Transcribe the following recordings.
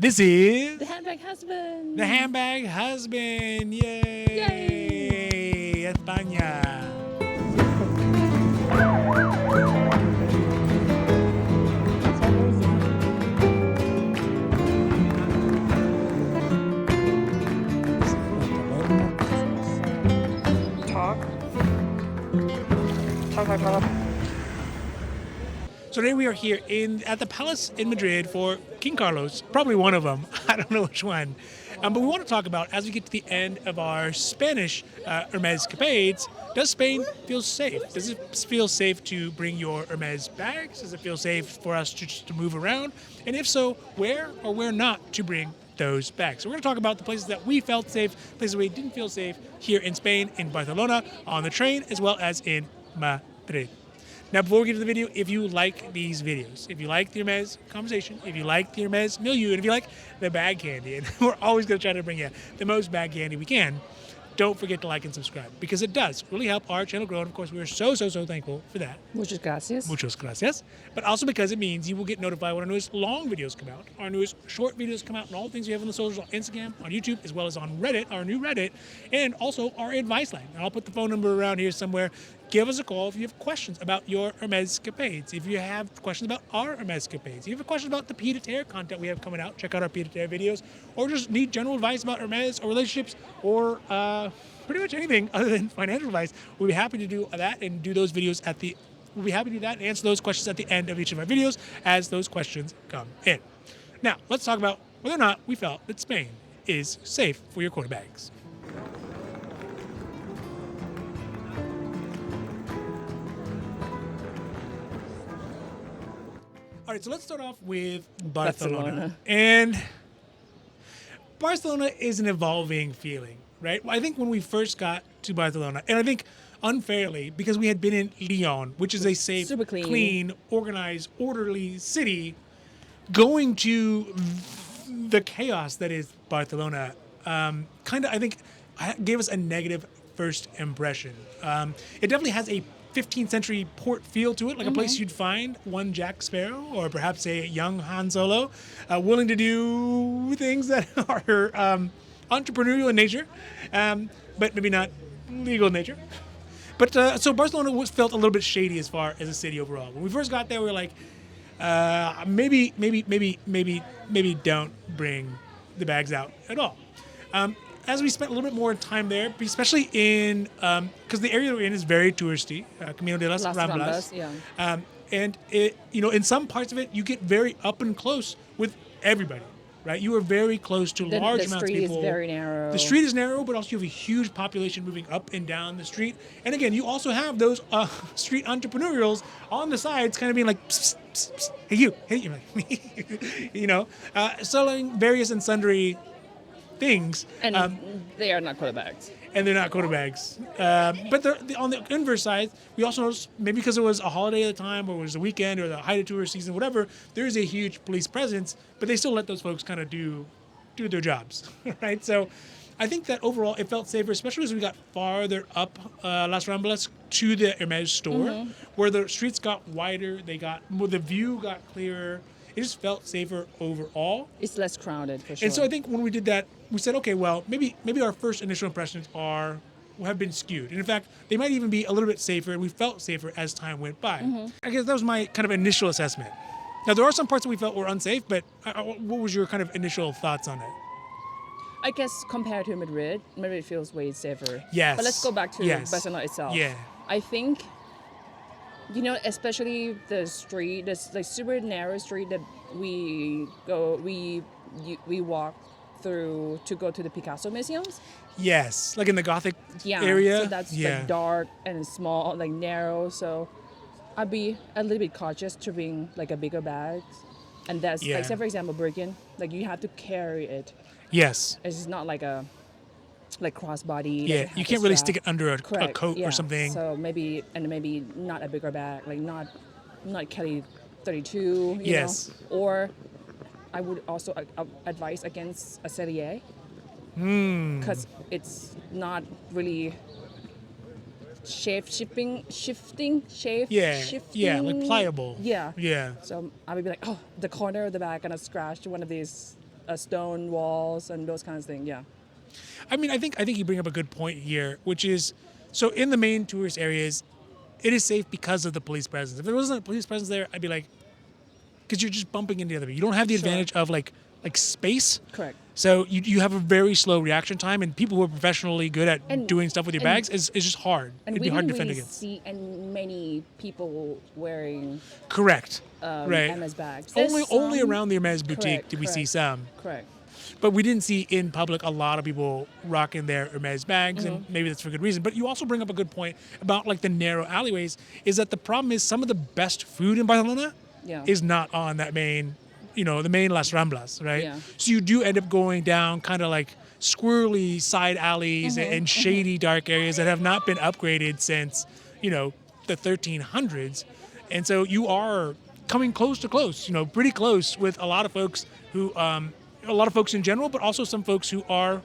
This is The Handbag Husband. the Handbag Husband. Yay! España. Talk. So today we are here at the palace in Madrid for King Carlos, probably one of them. I don't know which one. But we want to talk about, as we get to the end of our Spanish Hermes capades, does Spain feel safe? Does it feel safe to bring your Hermes bags? Does it feel safe for us to move around? And if so, where or where not to bring those bags? So we're going to talk about the places that we felt safe, places where we didn't feel safe here in Spain, in Barcelona, on the train, as well as in Madrid. Now, before we get to the video, if you like these videos, if you like the Hermes conversation, if you like the Hermes milieu, and if you like the bag candy, and we're always going to try to bring you the most bag candy we can, don't forget to like and subscribe, because it does really help our channel grow. And of course, we are so thankful for that. Muchas gracias. Muchas gracias. But also because it means you will get notified when our newest long videos come out, our newest short videos come out, and all the things we have on the socials, on Instagram, on YouTube, as well as on Reddit, our new Reddit, and also our advice line. And I'll put the phone number around here somewhere. Give us a call if you have questions about your Hermes capades. If you have questions about our Hermes capades. If you have questions about the pied-à-terre content we have coming out, check out our pied-à-terre videos. Or just need general advice about Hermes or relationships or pretty much anything other than financial advice. We'll be happy to do that and do those videos we'll be happy to do that and answer those questions at the end of each of our videos as those questions come in. Now, let's talk about whether or not we felt that Spain is safe for your quarterbacks. All right, so let's start off with Barcelona. And Barcelona is an evolving feeling, right? I think when we first got to Barcelona, and I think unfairly, because we had been in Lyon, which is a safe, super clean, organized, orderly city, going to the chaos that is Barcelona, kind of, I think, gave us a negative first impression. It definitely has a 15th century port feel to it, like a place you'd find one Jack Sparrow or perhaps a young Han Solo, willing to do things that are entrepreneurial in nature, but maybe not legal in nature. But so Barcelona felt a little bit shady as far as a city overall. When we first got there, we were like, maybe don't bring the bags out at all. As we spent a little bit more time there, especially in, because the area we're in is very touristy, Camino de las Ramblas. Yeah. And it, in some parts of it, you get very up and close with everybody, right? You are very close to large amounts of people. The street is very narrow. The street is narrow, but also you have a huge population moving up and down the street. And again, you also have those street entrepreneurials on the sides, kind of being like, psst, psst, psst, hey you, selling various and sundry things. And they are not quarterbacks. And they're not quarterbacks. But on the inverse side, we also noticed, maybe because it was a holiday at the time, or it was a weekend, or the height of tourist season, whatever, there is a huge police presence, but they still let those folks kind of do their jobs, right? So I think that overall it felt safer, especially as we got farther up Las Ramblas to the Hermes store, where the streets got wider, the view got clearer. It just felt safer overall. It's less crowded, for sure. And so I think when we did that, we said, okay, well, maybe our first initial impressions have been skewed. And in fact, they might even be a little bit safer, and we felt safer as time went by. I guess that was my kind of initial assessment. Now, there are some parts that we felt were unsafe, but what was your kind of initial thoughts on it? I guess compared to Madrid feels way safer. Yes. But let's go back to Barcelona itself. Yeah. I think, especially the street, this like super narrow street that we walk through to go to the Picasso museums. Yes, like in the Gothic area. So that's like dark and small, like narrow. So I'd be a little bit cautious to bring like a bigger bag. And that's like, say for example, Birkin, like you have to carry it. Yes. It's not like a crossbody. Yeah, you can't really stick it under a coat or something. So maybe not a bigger bag, like not Kelly 32. You know? Or I would also advise against a Cellier, because it's not really shifting. Yeah, like pliable. Yeah. Yeah. So I would be like, the corner of the back gonna scratch one of these stone walls and those kinds of things. Yeah. I mean, I think you bring up a good point here, which is, so in the main tourist areas, it is safe because of the police presence. If there wasn't a police presence there, I'd be like, because you're just bumping into the other people. You don't have the advantage of like space. Correct. So you have a very slow reaction time, and people who are professionally good at doing stuff with your bags is just hard. And It'd we be hard to didn't defend really against. see many people wearing Correct. Right. Hermes bags. Only around the Hermes boutique Correct, did we see correct. some. Correct. But we didn't see in public a lot of people rocking their Hermes bags, and maybe that's for good reason. But you also bring up a good point about like the narrow alleyways, is that the problem is some of the best food in Barcelona is not on that main, the main Las Ramblas, right? Yeah. So you do end up going down kind of like squirrely side alleys and shady dark areas that have not been upgraded since, the 1300s. And so you are coming close, pretty close with a lot of folks who, a lot of folks in general, but also some folks who are,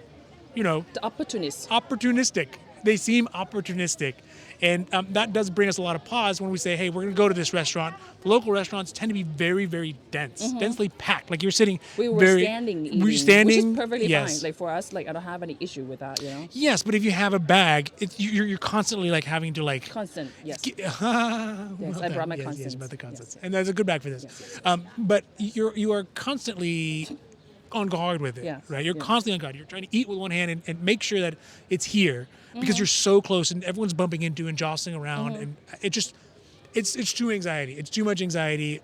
The opportunists. opportunistic. They seem opportunistic. And that does bring us a lot of pause when we say, hey, we're going to go to this restaurant. The local restaurants tend to be very, very dense, densely packed. Like you're sitting We were standing eating, Were you standing? which is perfectly Yes. fine. Like for us, like I don't have any issue with that, Yes, but if you have a bag, you're constantly like having to like... Constant, yes. Yes, I brought my Yes, Constance. about the Constance. Yes. And that's a good bag for this. Yes. But you are constantly on guard with it, Yes, right? You're yes. constantly on guard. You're trying to eat with one hand and make sure that it's here because you're so close and everyone's bumping into and jostling around, and it's too anxiety. It's too much anxiety.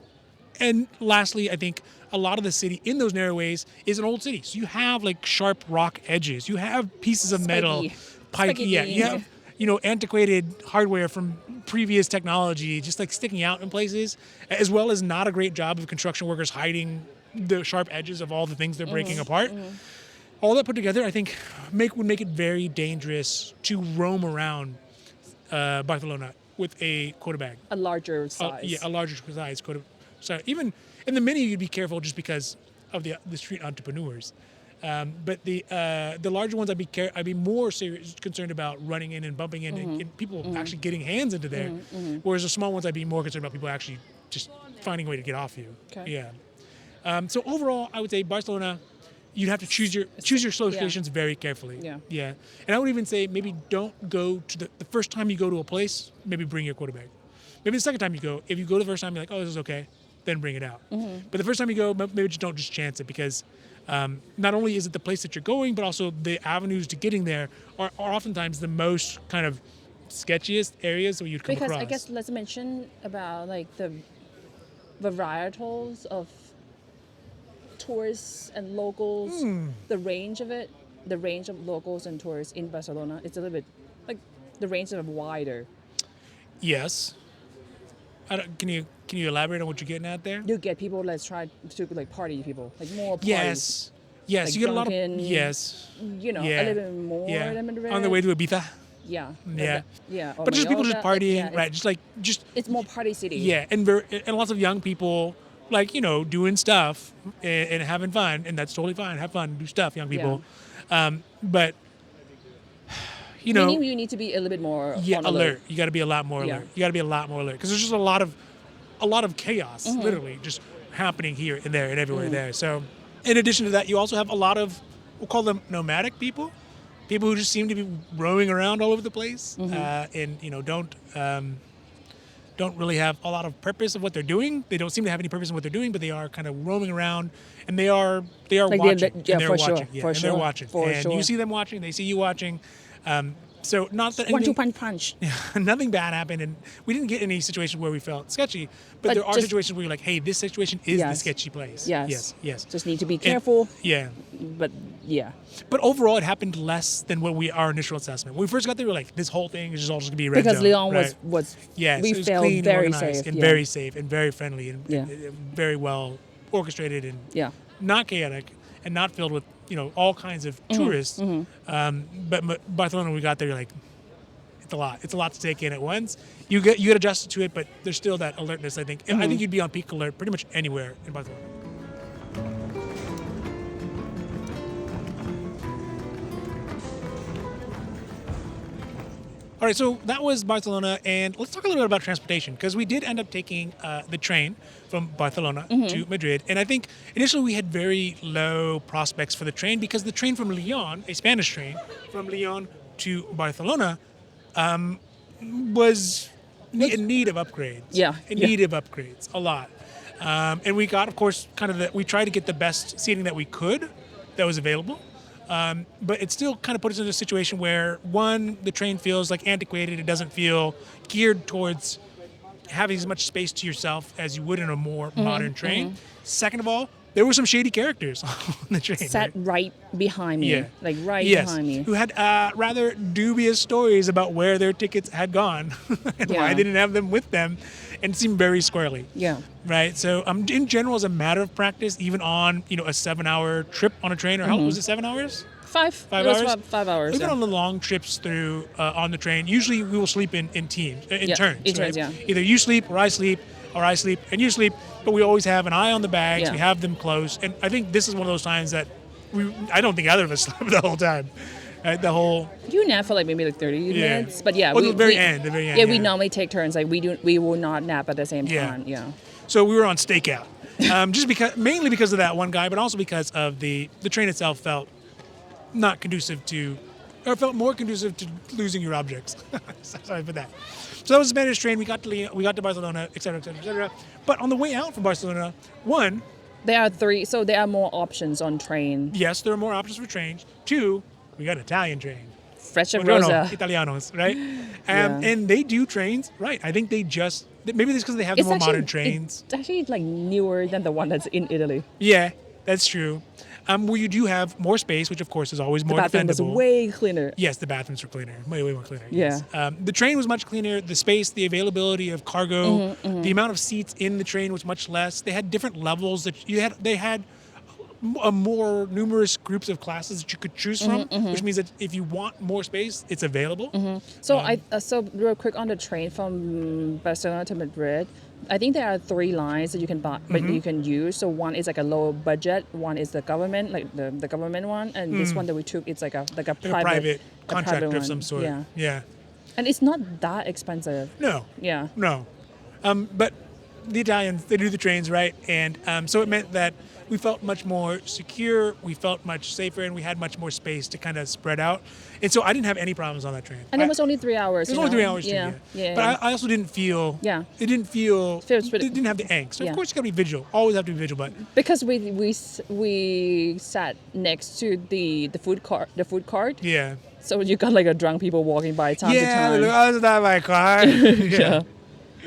And lastly, I think a lot of the city in those narrow ways is an old city. So you have like sharp rock edges. You have pieces of metal, Spiky. Yeah, you have antiquated hardware from previous technology just like sticking out in places, as well as not a great job of construction workers hiding the sharp edges of all the things they're breaking apart. All that put together, I think, would make it very dangerous to roam around Barcelona with a quota bag. A larger size. A larger size quota. So even in the mini, you'd be careful just because of the street entrepreneurs. But the larger ones, I'd be more concerned about running in and bumping in and people actually getting hands into there. Whereas the small ones, I'd be more concerned about people actually just finding a way to get off you. Okay. Yeah. So overall, I would say Barcelona, you'd have to choose your locations very carefully. Yeah. And I would even say maybe don't go to the first time you go to a place, maybe bring your quota bag. Maybe the second time you go, if you go the first time, you're like, oh, this is okay, then bring it out. But the first time you go, maybe don't just chance it, because not only is it the place that you're going, but also the avenues to getting there are oftentimes the most kind of sketchiest areas that you'd come Because across. I guess let's mention about like the varietals of tourists and locals, the range of locals and tourists in Barcelona, it's a little bit like the range is wider. Yes. Can you elaborate on what you're getting at there? You get people that try to like party people, like more parties. Yes. Like you get a lot of drunken, yes. A little bit more than Madrid. On the way to Ibiza. Yeah. Yeah. Or But just people just Mallorca, partying, yeah, right? It's more party city. Yeah, and lots of young people, like, doing stuff and having fun, and that's totally fine. Have fun, do stuff, young people. But Meaning you need to be a little bit more on alert. You got to be a lot more Yeah. alert. You got to be a lot more alert because there's just a lot of chaos, literally, just happening here and there and everywhere there. So, in addition to that, you also have a lot of, we'll call them nomadic people who just seem to be roaming around all over the place, and don't really have a lot of purpose of what they're doing. They don't seem to have any purpose in what they're doing, but they are kind of roaming around, and they are Like watching. yeah, and they're for watching. sure, Yeah, for and sure, they're watching. for And sure. you see them watching. They see you watching. So not that 1-2 anything, punch. nothing bad happened, and we didn't get any situations where we felt sketchy. But But there are just- situations where you're like, hey, this situation is the Yes. sketchy place. Yes. Yes. Just need to be careful. Yeah. But yeah. But overall, it happened less than what our initial assessment. When we first got there, we were like, this whole thing is just all just gonna be a red Because zone. Leon right? was Yes, we it was felt clean, very organized, safe. and yeah. very safe and very friendly and, Yeah. and very well orchestrated and Yeah. not chaotic and not filled with all kinds of tourists. But Barcelona, when we got there, you're like, it's a lot. It's a lot to take in at once. You get adjusted to it, but there's still that alertness. I think. I think you'd be on peak alert pretty much anywhere in Barcelona. All right, so that was Barcelona, and let's talk a little bit about transportation because we did end up taking the train from Barcelona to Madrid, and I think initially we had very low prospects for the train because the train from Lyon, a Spanish train from Lyon to Barcelona, was in need of upgrades. Yeah, in yeah. need of upgrades a lot, and we got, of course, we tried to get the best seating that we could, that was available. But it still kind of puts us in a situation where, one, the train feels like antiquated. It doesn't feel geared towards having as much space to yourself as you would in a more modern train. Second of all, there were some shady characters on the train. Sat right behind me. Yeah. Like right Yes, behind me. who had rather dubious stories about where their tickets had gone and why Yeah. they didn't have them with them, and seemed very squirrely. Yeah. Right. So, in general, as a matter of practice, even on a 7-hour trip on a train, or how was it, 7 hours? 5 5 it was hours? 5 hours. Even Yeah. on the long trips through on the train, usually we will sleep in teams, in Yeah, turns. in right? turns, yeah. Either you sleep, or I sleep and you sleep, but we always have an eye on the bags. Yeah. We have them close, and I think this is one of those times that I don't think either of us slept the whole time. Right? The whole You nap for like maybe like 30 Yeah. minutes, but yeah, Well, the very end. Yeah, we Yeah. normally take turns. Like we will not nap at the same Yeah. time. Yeah. So we were on stakeout, mainly because of that one guy, but also because of the train itself felt not conducive to, or felt more conducive to losing your objects. Sorry for that. So that was the Spanish train. We got to Barcelona, et cetera, et cetera, et cetera. But on the way out from Barcelona, one, There are 3, so there are more options on train. yes, there are more options for trains. Two, we got an Italian train. Freccia Buongiorno, Rosa. Italianos, right? Yeah. And they do trains right. I think they just, maybe it's because they have the more modern trains. It's actually like newer than the one that's in Italy. Yeah, that's true. Where you do have more space, which of course is always The more bathroom was defendable. way cleaner. Yes, the bathrooms were cleaner, way more cleaner. Yeah. Yes. The train was much cleaner. The space, the availability of cargo, the amount of seats in the train was much less. They had different levels that they had a more numerous groups of classes that you could choose from, which means that if you want more space, it's available. So so real quick on the train from Barcelona to Madrid, I think there are 3 lines that you can buy, but you can use. So one is like a low budget, one is the government, like the government one, and this one that we took, it's like a Like a private private a contractor private of some one. sort. Yeah, Yeah. and it's not that expensive. No. Yeah. No. But the Italians, they do the trains right, and so it meant that we felt much more secure, we felt much safer, and we had much more space to kind of spread out. And so I didn't have any problems on that train. And it was only 3 hours. It was you only know? 3 hours too, Yeah. yeah. Yeah. But I also didn't feel. Yeah. It didn't feel. Feels It pretty- didn't have the angst. So Yeah. of course, you gotta be vigilant. Always have to be vigilant. But because we sat next to the food cart, yeah. so you got like a drunk people walking by time to Yeah. time. Look, oh, is that my car? yeah.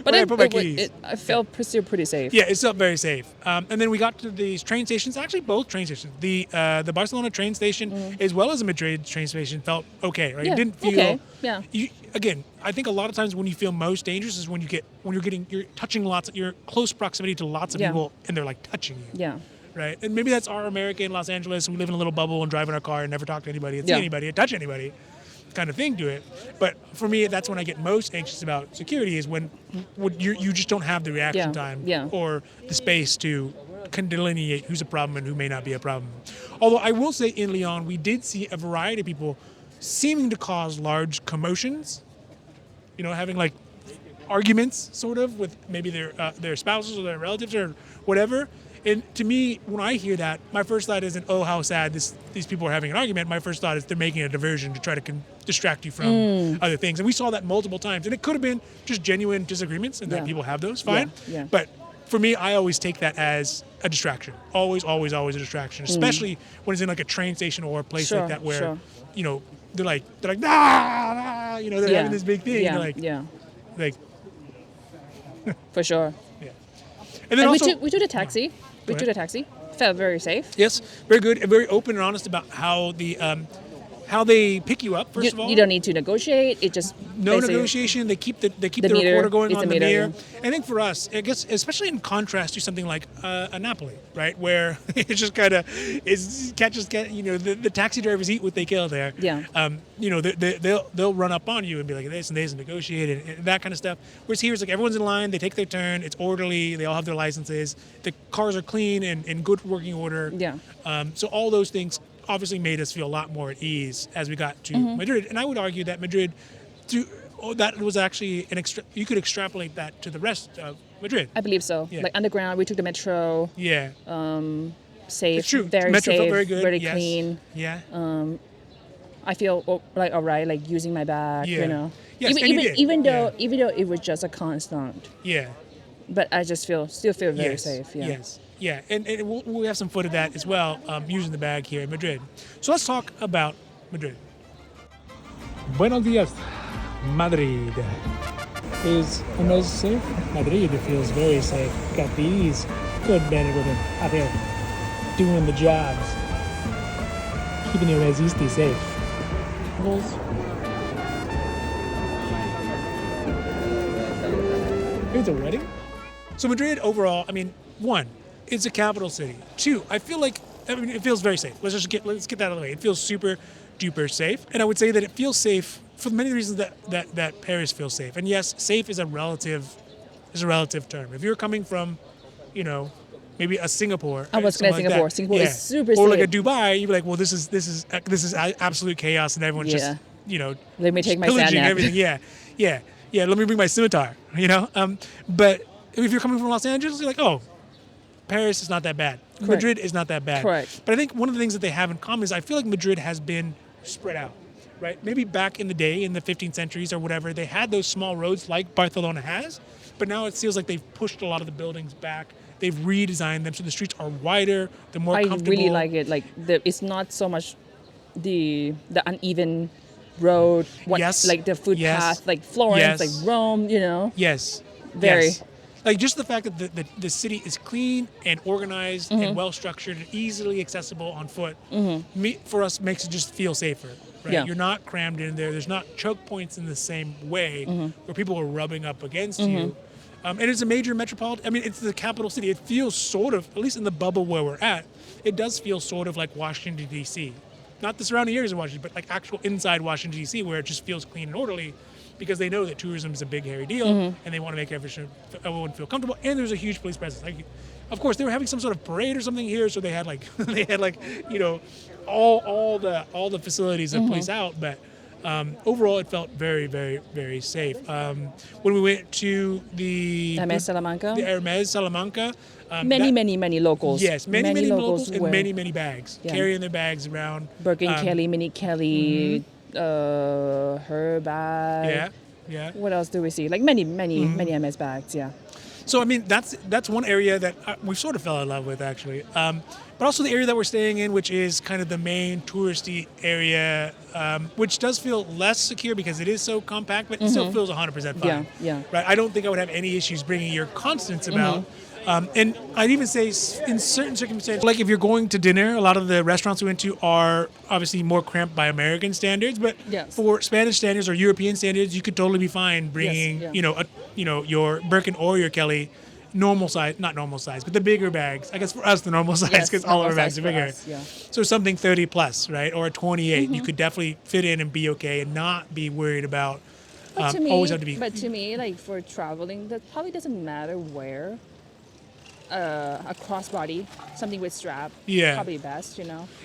But Where I put my it, keys. I felt still pretty safe. Yeah, it's still very safe. And then we got to these train stations. Actually, both train stations. The Barcelona train station, as well as the Madrid train station, felt okay. Right? Yeah, It didn't feel. okay, yeah. Again, I think a lot of times when you feel most dangerous is when you're touching you're close proximity to lots of Yeah. people, and they're like touching you. Yeah. Right? And maybe that's our America in Los Angeles. We live in a little bubble and drive in our car and never talk to anybody and see Yeah. anybody and touch anybody kind of thing to it. But for me, that's when I get most anxious about security is when you just don't have the reaction Yeah. time Yeah. or the space to delineate who's a problem and who may not be a problem. Although I will say in Lyon, we did see a variety of people seeming to cause large commotions, having like arguments sort of with maybe their spouses or their relatives or whatever. And to me, when I hear that, my first thought isn't, oh, how sad these people are having an argument. My first thought is they're making a diversion to try to distract you from other things. And we saw that multiple times. And it could have been just genuine disagreements and that Yeah. people have those, fine. Yeah. But for me, I always take that as a distraction. Always, always, always a distraction, especially when it's in like a train station or a place Sure, like that where, sure. they're like, nah, they're Yeah. having this big thing. Yeah. They're like, yeah. like, For sure. yeah. And then And also, we took a taxi. We Go took a taxi. Felt very safe. yes, very good and very open and honest about how they pick you up. First of all, You don't need to negotiate. It just no basically- negotiation. They keep the The meter, recorder going it's on a the meter, mirror. I think for us, I guess, especially in contrast to something like a Napoli, right, where it's just kind of the taxi drivers eat what they kill there. Yeah. They'll run up on you and be like this and this and negotiate and that kind of stuff. Whereas here it's like everyone's in line, they take their turn, it's orderly, they all have their licenses, the cars are clean and in good working order. Yeah. So all those things obviously made us feel a lot more at ease as we got to Madrid. And I would argue that Madrid, that was actually you could extrapolate that to the rest of Madrid. I believe so. Yeah. Like underground, we took the metro. Yeah. Safe, It's true. very Metro safe, felt very good. very Yes. clean. Yeah. I feel like all right, like using my bag, Yeah. you know. Yes, even and you even did. even though Yeah. even though it was just a constant, Yeah. but I just still feel very Yes. safe. Yeah. Yes. Yeah. And we'll have some foot of that as well using the bag here in Madrid. So let's talk about Madrid. Buenos dias, Madrid. Is Hermes safe? Madrid feels very safe. Got these good men and women out there doing the jobs, keeping your resistance safe. It's a wedding. So Madrid overall, I mean, one, it's a capital city. Two, I feel like it feels very safe. Let's get that out of the way. It feels super duper safe, and I would say that it feels safe for many reasons that Paris feels safe. And yes, safe is a relative term. If you're coming from, maybe a Singapore, I was going to something Singapore. like that, Singapore is super or safe. like a Dubai, you'd be like, well, this is absolute chaos, and everyone's Yeah. just Let me take my pillaging sat nav. everything. Yeah. Let me bring my scimitar. But if you're coming from Los Angeles, you're like, oh, Paris is not that bad. Correct. Madrid is not that bad. Correct. But I think one of the things that they have in common is I feel like Madrid has been spread out, right? Maybe back in the day, in the 15th centuries or whatever, they had those small roads like Barcelona has, but now it feels like they've pushed a lot of the buildings back. They've redesigned them so the streets are wider, they're more I comfortable. really like it. Like it's not so much the uneven road. Yes. Like the footpath, Yes. like Florence, Yes. like Rome. Yes. Very. Yes. Like just the fact that the city is clean and organized Mm-hmm. and well structured and easily accessible on foot, for us makes it just feel safer. Right? Yeah. You're not crammed in there. There's not choke points in the same way Mm-hmm. where people are rubbing up against you. And it's a major metropolitan. I mean, it's the capital city. It feels sort of, at least in the bubble where we're at, it does feel sort of like Washington, D.C. Not the surrounding areas of Washington, but like actual inside Washington, D.C., where it just feels clean and orderly because they know that tourism is a big, hairy deal and they want to make everyone feel comfortable. And there's a huge police presence. Like, of course, they were having some sort of parade or something here, so they had all the facilities of police out, but overall, it felt very, very, very safe. When we went to the Hermès Salamanca. the Hermes Salamanca, Many locals. yes, many locals and wear many bags, Yeah. carrying their bags around. Birkin Kelly, Mini Kelly, her bag. Yeah. What else do we see? Like many Hermès bags. Yeah. So I mean, that's one area that we sort of fell in love with, actually. But also the area that we're staying in, which is kind of the main touristy area, which does feel less secure because it is so compact, but it still feels 100% fine. Yeah. Right. I don't think I would have any issues bringing your constants about. And I'd even say in certain circumstances, like if you're going to dinner, a lot of the restaurants we went to are obviously more cramped by American standards, but Yes. for Spanish standards or European standards, you could totally be fine bringing, yeah. your Birkin or your Kelly, not normal size, but the bigger bags. I guess for us, the normal size, Yes, because all of our normal bags size are for bigger. us, yeah. So something 30 plus, right? Or a 28. You could definitely fit in and be okay and not be worried about But to me, always have to be. like for traveling, that probably doesn't matter where. A crossbody, something with strap, Yeah. probably best.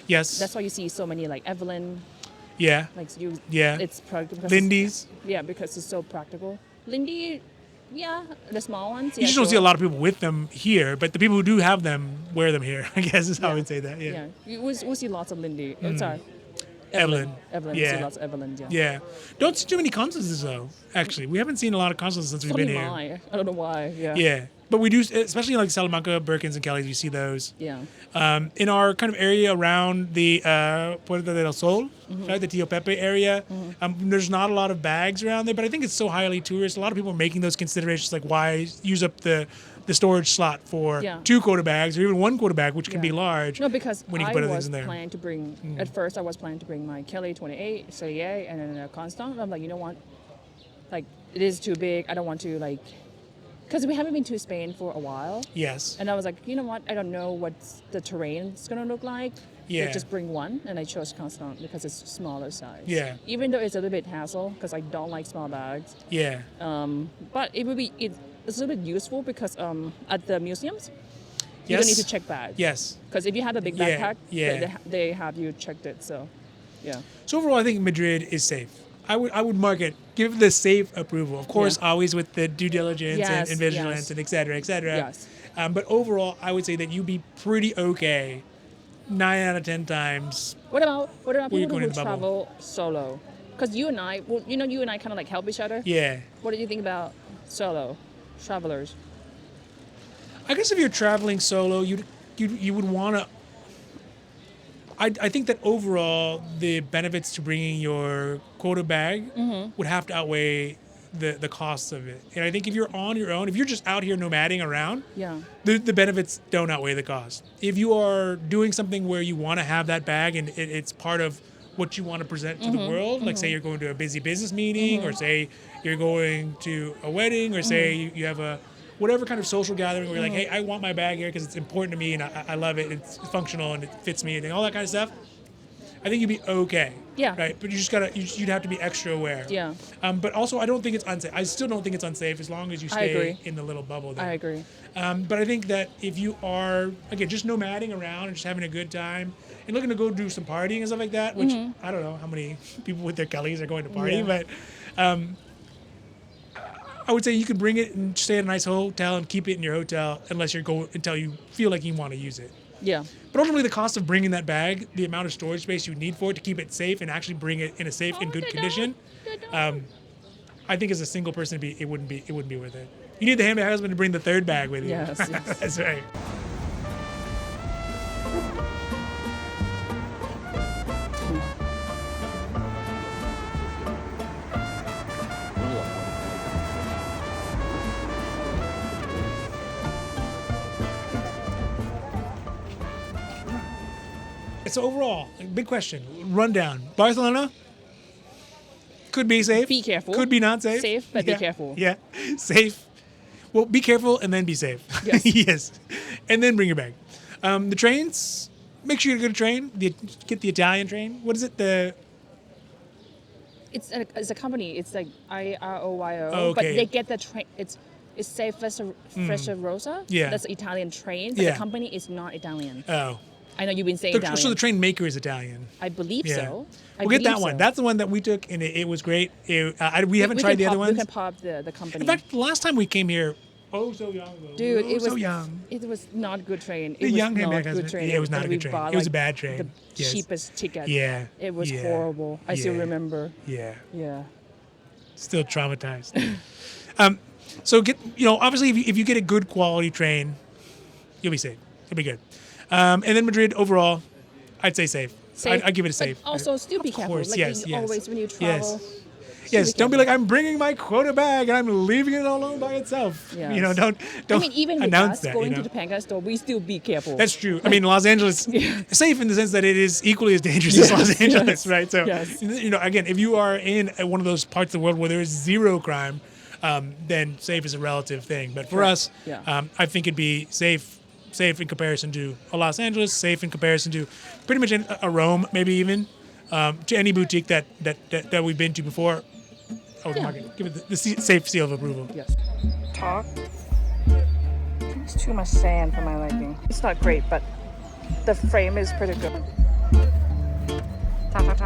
Yes. That's why you see so many like Evelyn, Yeah. like you. Yeah. It's practical. Lindy's. Yeah, because it's so practical. Lindy, yeah, the small ones. You just don't see a lot of people with them here, but the people who do have them wear them here, I guess is how I would say that. Yeah, we'll see lots of Lindy. Sorry, Evelyn. Evelyn. Yeah. We see lots of Evelyn. Yeah. Yeah. Don't see too many Constances, though, actually. We haven't seen a lot of Constances since we've been here. Mine. I don't know why. Yeah. Yeah. But we do, especially like Salamanca, Birkins, and Kellys, you see those. Yeah. In our kind of area around the Puerta del Sol, right, the Tío Pepe area, there's not a lot of bags around there, but I think it's so highly tourist. A lot of people are making those considerations, like why use up the storage slot for 2 quota bags or even 1 quota bag, which can be large. No, because when you I can put other was things in there. planning to bring, at first I was planning to bring my Kelly 28, Cellier, and then a Constant. I'm like, you know what? Like, it is too big. I don't want to, like, because we haven't been to Spain for a while. Yes. And I was like, you know what? I don't know what the terrain's going to look like. Yeah. So just bring one. And I chose Constant because it's smaller size. Yeah. Even though it's a little bit hassle because I don't like small bags. Yeah. But it would be, it's a little bit useful because at the museums, you don't need to check bags. Yes. Because if you have a big Yeah, backpack, yeah. they have you checked it. So, yeah. So overall, I think Madrid is safe. I would mark it. Give the safe approval. Of course, always with the due diligence and vigilance and et cetera, et cetera. Yes. But overall, I would say that you'd be pretty okay 9 out of 10 times. What about you're people going who in the bubble. travel solo? Because you and I, well, you and I kind of like help each other. Yeah. What do you think about solo travelers? I guess if you're traveling solo, you would want to. I think that overall the benefits to bringing your quota bag would have to outweigh the costs of it. And I think if you're on your own, if you're just out here nomading around, the benefits don't outweigh the cost. If you are doing something where you want to have that bag and it's part of what you want to present to the world, like say you're going to a busy business meeting, or say you're going to a wedding, or say you have a whatever kind of social gathering where you're like, hey, I want my bag here because it's important to me and I love it. It's functional and it fits me and all that kind of stuff. I think you'd be okay. Yeah. Right. But you just you'd have to be extra aware. Yeah. But also, I don't think it's unsafe. I still don't think it's unsafe as long as you stay in the little bubble there. I agree. But I think that if you are, again, just nomading around and just having a good time and looking to go do some partying and stuff like that, which I don't know how many people with their Kellys are going to party, but I would say you can bring it and stay at a nice hotel and keep it in your hotel unless you're going until you feel like you want to use it. Yeah. But ultimately, the cost of bringing that bag, the amount of storage space you need for it to keep it safe and actually bring it in a safe and good condition, I think as a single person, it wouldn't be worth it. You need the handbag husband to bring the third bag with you. Yes. That's right. So overall, big question, rundown. Barcelona could be safe. Be careful. Could be not safe. Safe, but be careful. Yeah, safe. Well, be careful and then be safe. Yes. Yes. And then bring your bag. The trains, make sure you get a train. Get the Italian train. What is it? It's a company. It's like IROYO. Oh, okay. But they get the train. It's say Freccia Rosa. Yeah. That's Italian train. But the company is not Italian. Oh. I know you've been saying Italian. So the train maker is Italian. I believe so. We'll get that one. That's the one that we took, and it was great. We haven't tried the other ones. We can pop the company. In fact, the last time we came here, so young ago. Dude, it was so young. It was not a good train. The young handbag good husband. train. Yeah, it was not a good train. It was a bad train. The cheapest ticket. Yeah. It was horrible. I still remember. Yeah. Yeah. Still traumatized. So obviously, if you get a good quality train, you'll be safe. You'll be good. And then Madrid overall, I'd say safe. I'd give it a safe. But also, still be careful. Course, like always when you travel. Yes, don't be like, I'm bringing my quota bag and I'm leaving it alone by itself. Yes. Don't I mean, even with announce us that. going to the Handbag store, we still be careful. That's true. I mean, Los Angeles, safe in the sense that it is equally as dangerous as Los Angeles, right? So, again, if you are in one of those parts of the world where there is zero crime, then safe is a relative thing. But for us, I think it'd be safe in comparison to a Los Angeles, safe in comparison to pretty much a Rome, maybe even to any boutique that we've been to before. Oh, the market. Give it the safe seal of approval. Yes. Talk. It's too much sand for my liking. It's not great, but the frame is pretty good. Talk.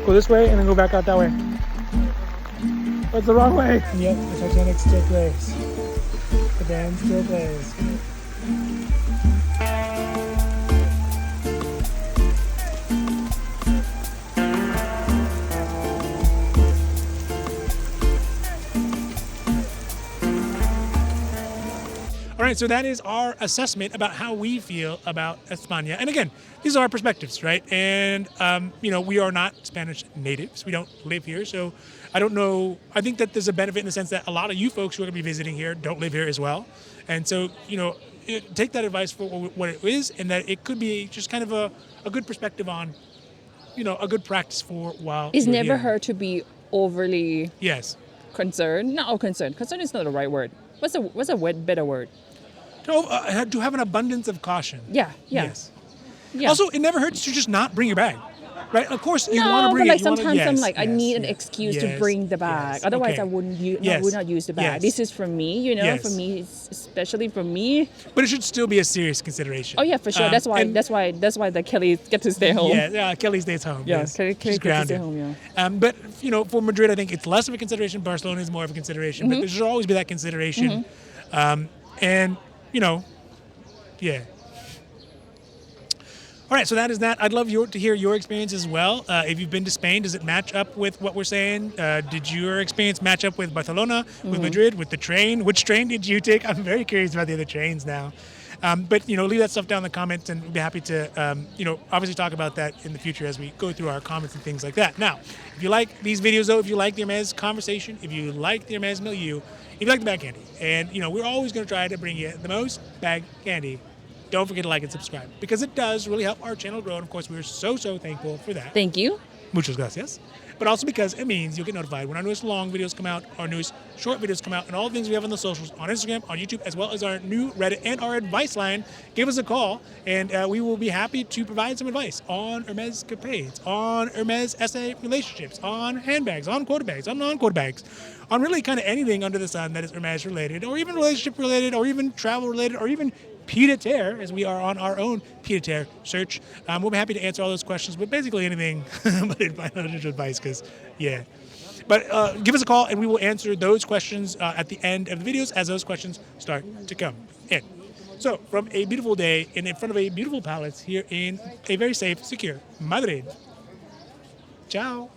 Go this way and then go back out that way. That's the wrong way. Yep, the Titanic still plays. The band still plays. All right, so that is our assessment about how we feel about España. And again, these are our perspectives, right? And, we are not Spanish natives. We don't live here, so I don't know. I think that there's a benefit in the sense that a lot of you folks who are going to be visiting here don't live here as well. And so, take that advice for what it is, and that it could be just kind of a good perspective on, a good practice for while It's you're never here. hurt to be overly concerned. Not concerned. Concern is not the right word. What's a better word? To have an abundance of caution. Yeah. Yes. Yeah. Also, it never hurts to just not bring your bag. right? Of course, you No, want to but bring like it. You wanna- sometimes I'm yes, like, I yes, need an yes, excuse to yes, bring the bag. yes. Otherwise, Okay. I wouldn't Yes. would not use the bag. Yes. This is for me, you know. Yes. For me, especially for me. But it should still be a serious consideration. Oh yeah, for sure. That's why. And- That's why the Kelly get to stay home. Yeah, Kelly stays home. Yeah, yes. Kelly She's gets to grounded. stay home. Yeah. But for Madrid, I think it's less of a consideration. Barcelona is more of a consideration, but there should always be that consideration. And yeah. All right, so that is that. I'd love to hear your experience as well. If you've been to Spain, does it match up with what we're saying? Did your experience match up with Barcelona, with Madrid, with the train? Which train did you take? I'm very curious about the other trains now. But leave that stuff down in the comments, and we'll be happy to obviously talk about that in the future as we go through our comments and things like that. Now, if you like these videos, though, if you like the Hermes conversation, if you like the Hermes milieu, if you like the bag candy, and we're always going to try to bring you the most bag candy. Don't forget to like and subscribe, because it does really help our channel grow. And of course, we're so thankful for that. Thank you. Muchas gracias. But also because it means you'll get notified when our newest long videos come out, our newest short videos come out, and all the things we have on the socials, on Instagram, on YouTube, as well as our new Reddit and our advice line. Give us a call, and we will be happy to provide some advice on Hermes capades, on Hermes SA relationships, on handbags, on quarter bags, on non-quarter bags, on really kind of anything under the sun that is Hermes related, or even relationship related, or even travel related, or even pied-à-terre, as we are on our own pied-à-terre search. We'll be happy to answer all those questions, but basically anything but financial advice, because, yeah. But give us a call, and we will answer those questions at the end of the videos as those questions start to come in. So, from a beautiful day in front of a beautiful palace here in a very safe, secure Madrid. Ciao.